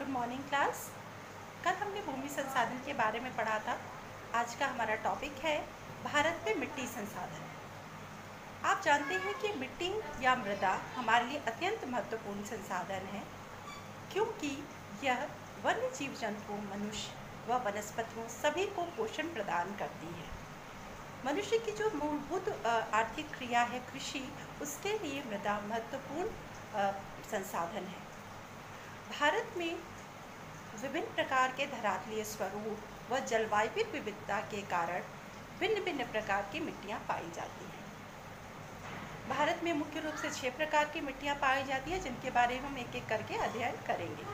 Good morning class. कल हमने भूमि संसाधन के बारे में पढ़ा था। आज का हमारा टॉपिक है भारत में मिट्टी संसाधन। आप जानते हैं कि मिट्टी या मृदा हमारे लिए अत्यंत महत्वपूर्ण संसाधन है, क्योंकि यह वन्य जीव जंतुओं, मनुष्य व वनस्पतियों सभी को पोषण प्रदान करती है। मनुष्य की जो मूलभूत आर्थिक क्रिया है कृषि, उसके लिए मृदा महत्वपूर्ण संसाधन है। भारत में विभिन्न प्रकार के धरातलीय स्वरूप व जलवायु विविधता के कारण भिन्न भिन्न प्रकार की मिट्टियाँ पाई जाती हैं। भारत में मुख्य रूप से 6 प्रकार की मिट्टियाँ पाई जाती हैं, जिनके बारे में हम एक एक करके अध्ययन करेंगे।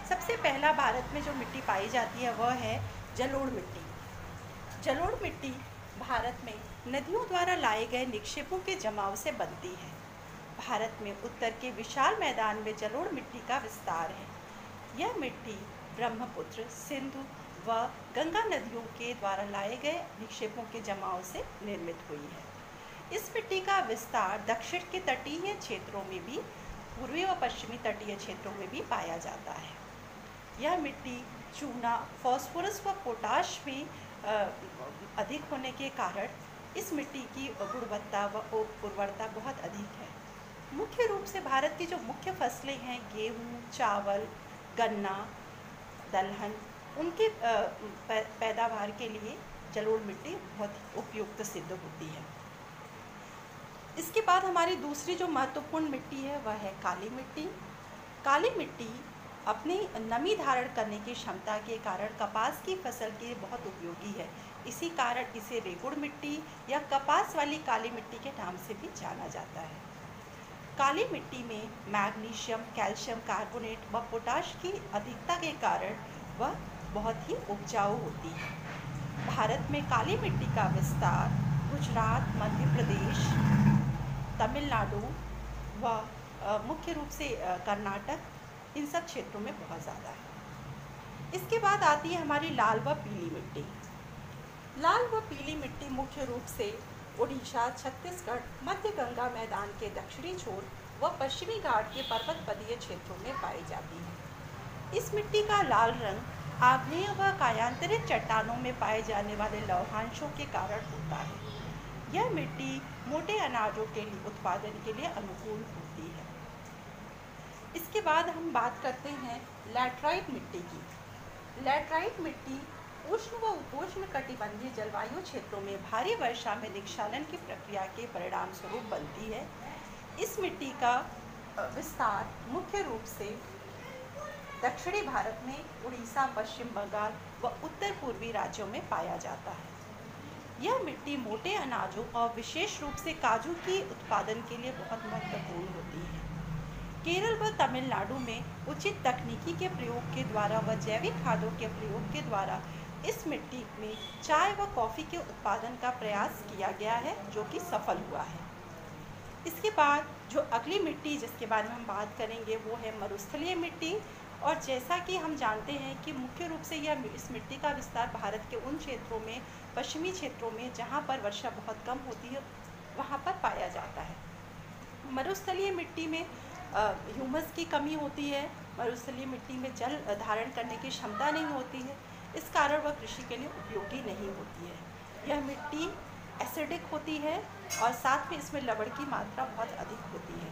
सबसे पहला भारत में जो मिट्टी पाई जाती है वह है जलोढ़ मिट्टी। जलोढ़ मिट्टी भारत में नदियों द्वारा लाए गए निक्षेपों के जमाव से बनती है। भारत में उत्तर के विशाल मैदान में जलोढ़ मिट्टी का विस्तार है। यह मिट्टी ब्रह्मपुत्र, सिंधु व गंगा नदियों के द्वारा लाए गए निक्षेपों के जमाव से निर्मित हुई है। इस मिट्टी का विस्तार दक्षिण के तटीय क्षेत्रों में भी, पूर्वी व पश्चिमी तटीय क्षेत्रों में भी पाया जाता है। यह मिट्टी चूना, फास्फोरस व पोटाश में अधिक होने के कारण इस मिट्टी की गुणवत्ता व उर्वरता बहुत अधिक है। मुख्य रूप से भारत की जो मुख्य फसलें हैं गेहूँ, चावल, गन्ना, दलहन, उनके पैदावार के लिए जलोढ़ मिट्टी बहुत उपयुक्त सिद्ध होती है। इसके बाद हमारी दूसरी जो महत्वपूर्ण मिट्टी है वह है काली मिट्टी। काली मिट्टी अपनी नमी धारण करने की क्षमता के कारण कपास की फसल के लिए बहुत उपयोगी है। इसी कारण इसे रेगुड़ मिट्टी या कपास वाली काली मिट्टी के नाम से भी जाना जाता है। काली मिट्टी में मैग्नीशियम, कैल्शियम कार्बोनेट व पोटाश की अधिकता के कारण वह बहुत ही उपजाऊ होती है। भारत में काली मिट्टी का विस्तार गुजरात, मध्य प्रदेश, तमिलनाडु व मुख्य रूप से कर्नाटक, इन सब क्षेत्रों में बहुत ज़्यादा है। इसके बाद आती है हमारी लाल व पीली मिट्टी। लाल व पीली मिट्टी मुख्य रूप से उड़ीसा, छत्तीसगढ़, मध्य गंगा मैदान के दक्षिणी छोर व पश्चिमी घाट के पर्वतपदीय क्षेत्रों में पाई जाती है। इस मिट्टी का लाल रंग आग्नेय व कायांतरित चट्टानों में पाए जाने वाले लौहांशों के कारण होता है। यह मिट्टी मोटे अनाजों के लिए उत्पादन के लिए अनुकूल होती है। इसके बाद हम बात करते हैं लैटराइट मिट्टी की। लैटराइट मिट्टी उष्ण व उपोष्ण कटिबंधीय जलवायु क्षेत्रों में भारी वर्षा में निक्षालन की प्रक्रिया के परिणाम स्वरूप बनती है। इस मिट्टी का विस्तार मुख्य रूप से दक्षिणी भारत में उड़ीसा, पश्चिम बंगाल व उत्तर पूर्वी राज्यों में पाया जाता है। यह मिट्टी मोटे अनाजों और विशेष रूप से काजू की उत्पादन के लिए बहुत महत्वपूर्ण होती है। केरल व तमिलनाडु में उचित तकनीकी के प्रयोग के द्वारा व जैविक खादों के प्रयोग के द्वारा इस मिट्टी में चाय व कॉफ़ी के उत्पादन का प्रयास किया गया है, जो कि सफल हुआ है। इसके बाद जो अगली मिट्टी जिसके बारे में हम बात करेंगे वो है मरुस्थलीय मिट्टी। और जैसा कि हम जानते हैं कि मुख्य रूप से इस मिट्टी का विस्तार भारत के उन क्षेत्रों में, पश्चिमी क्षेत्रों में जहाँ पर वर्षा बहुत कम होती है, वहाँ पर पाया जाता है। मरुस्थलीय मिट्टी में ह्यूमस की कमी होती है। मरुस्थलीय मिट्टी में जल धारण करने की क्षमता नहीं होती है, इस कारण वह कृषि के लिए उपयोगी नहीं होती है। यह मिट्टी एसिडिक होती है और साथ में इसमें लवण की मात्रा बहुत अधिक होती है।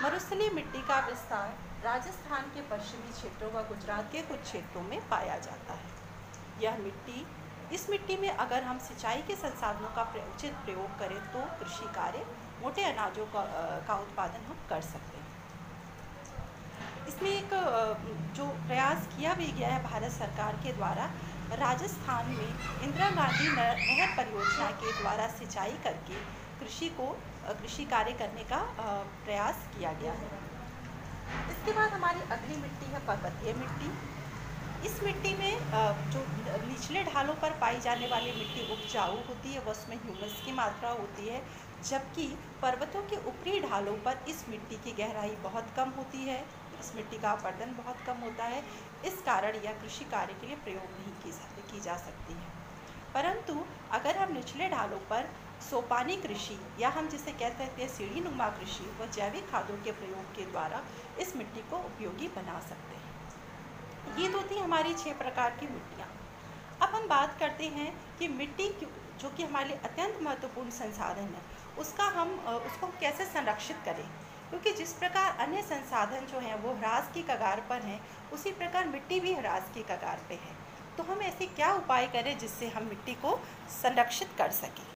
मरुस्थलीय मिट्टी का विस्तार राजस्थान के पश्चिमी क्षेत्रों व गुजरात के कुछ क्षेत्रों में पाया जाता है। इस मिट्टी में अगर हम सिंचाई के संसाधनों का उचित प्रयोग करें तो कृषि कार्य, मोटे अनाजों का उत्पादन हम कर सकते हैं। इसमें एक जो प्रयास किया भी गया है भारत सरकार के द्वारा, राजस्थान में इंदिरा गांधी नहर परियोजना के द्वारा सिंचाई करके कृषि कार्य करने का प्रयास किया गया है। इसके बाद हमारी अगली मिट्टी है पर्वतीय मिट्टी। इस मिट्टी में जो निचले ढालों पर पाई जाने वाली मिट्टी उपजाऊ होती है, उसमें ह्यूमस की मात्रा होती है, जबकि पर्वतों के ऊपरी ढालों पर इस मिट्टी की गहराई बहुत कम होती है, इस मिट्टी का अपरदन बहुत कम होता है। इस कारण यह कृषि कार्य के लिए प्रयोग नहीं की जा सकती है। परंतु अगर हम निचले ढालों पर सोपानी कृषि या हम जिसे कहते हैं सीढ़ी नुमा कृषि व जैविक खादों के प्रयोग के द्वारा इस मिट्टी को उपयोगी बना सकते हैं। ये तो थी हमारी 6 प्रकार की मिट्टियाँ। अब हम बात करते हैं कि मिट्टी जो कि हमारे लिए अत्यंत महत्वपूर्ण संसाधन है, उसको हम कैसे संरक्षित करें, क्योंकि जिस प्रकार अन्य संसाधन जो हैं वो ह्रास की कगार पर हैं, उसी प्रकार मिट्टी भी ह्रास की कगार पे है। तो हम ऐसे क्या उपाय करें जिससे हम मिट्टी को संरक्षित कर सकें।